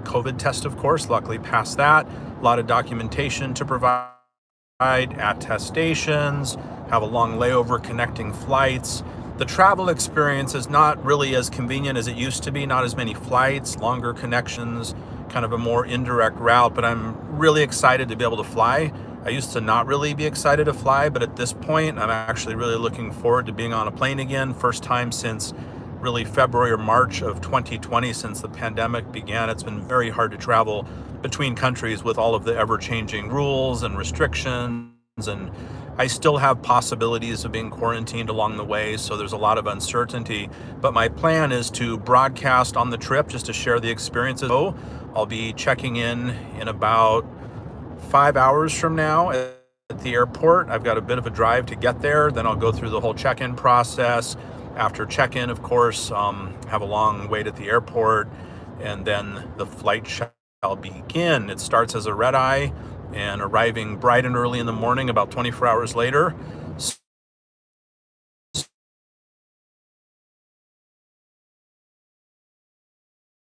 COVID test, of course. Luckily passed that. A lot of documentation to provide, attestations, have a long layover connecting flights. The travel experience is not really as convenient as it used to be, not as many flights, longer connections, kind of a more indirect route, but I'm really excited to be able to fly. I used to not really be excited to fly, but at this point, I'm actually really looking forward to being on a plane again. First time since really February or March of 2020, since the pandemic began. It's been very hard to travel between countries with all of the ever-changing rules and restrictions, and I still have possibilities of being quarantined along the way, so there's a lot of uncertainty. But my plan is to broadcast on the trip just to share the experiences. I'll be checking in about 5 hours from now at the airport. I've got a bit of a drive to get there. Then I'll go through the whole check-in process. After check-in, of course, have a long wait at the airport, and then the flight shall begin. It starts as a red-eye and arriving bright and early in the morning, about 24 hours later.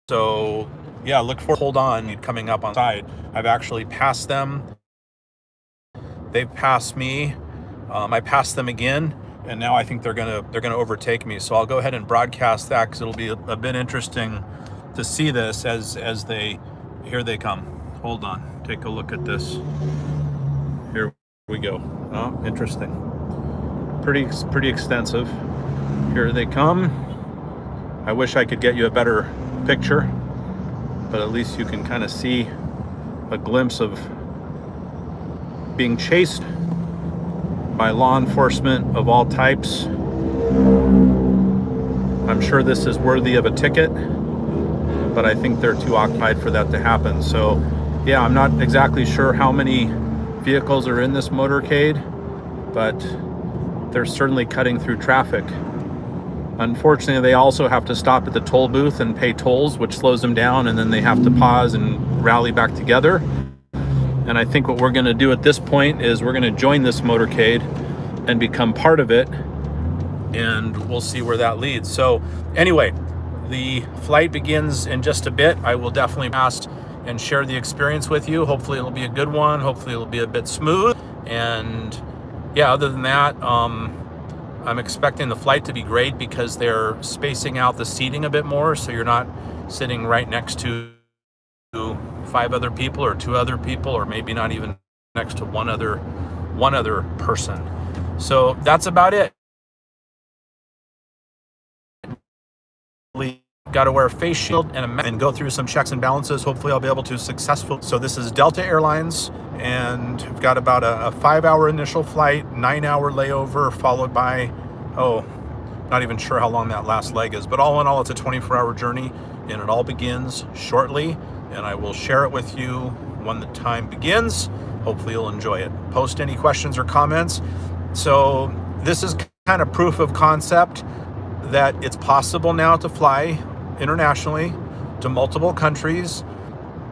So yeah, look for hold on coming up on side. I've actually passed them. They've passed me. I passed them again, and now I think they're gonna overtake me. So I'll go ahead and broadcast that because it'll be a bit interesting to see this as here they come. Hold on, take a look at this. Here we go. Oh, interesting. Pretty extensive. Here they come. I wish I could get you a better picture, but at least you can kind of see a glimpse of being chased by law enforcement of all types. I'm sure this is worthy of a ticket, but I think they're too occupied for that to happen. So yeah, I'm not exactly sure how many vehicles are in this motorcade, but they're certainly cutting through traffic. Unfortunately, they also have to stop at the toll booth and pay tolls, which slows them down, and then they have to pause and rally back together. And I think what we're going to do at this point is we're going to join this motorcade and become part of it, and we'll see where that leads. So anyway, the flight begins in just a bit. I will definitely pass and share the experience with you. Hopefully it'll be a good one. Hopefully it'll be a bit smooth. And yeah, other than that, I'm expecting the flight to be great because they're spacing out the seating a bit more, so you're not sitting right next to 5 other people or 2 other people, or maybe not even next to one other person. So that's about it. Got to wear a face shield and go through some checks and balances. Hopefully I'll be able to successfully. So this is Delta Airlines, and we've got about a 5-hour initial flight, 9-hour layover, followed by, not even sure how long that last leg is, but all in all, it's a 24-hour journey, and it all begins shortly, and I will share it with you when the time begins. Hopefully you'll enjoy it. Post any questions or comments. So this is kind of proof of concept that it's possible now to fly internationally to multiple countries,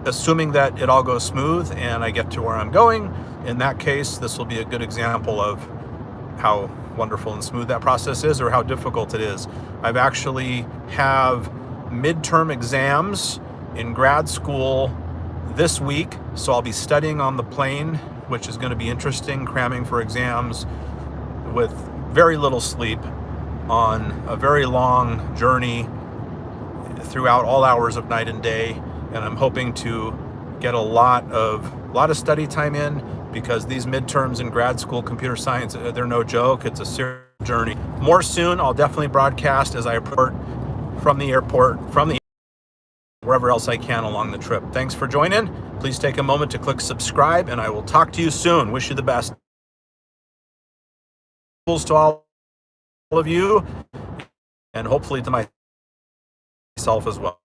assuming that it all goes smooth and I get to where I'm going. In that case, this will be a good example of how wonderful and smooth that process is, or how difficult it is. I've actually have midterm exams in grad school this week, so I'll be studying on the plane, which is going to be interesting, cramming for exams with very little sleep on a very long journey throughout all hours of night and day, and I'm hoping to get a lot of study time in, because these midterms in grad school computer science, they're no joke. It's a serious journey. More soon. I'll definitely broadcast as I approach from the airport, wherever else I can along the trip. Thanks for joining. Please take a moment to click subscribe, and I will talk to you soon. Wish you the best. To all of you, and hopefully to myself as well.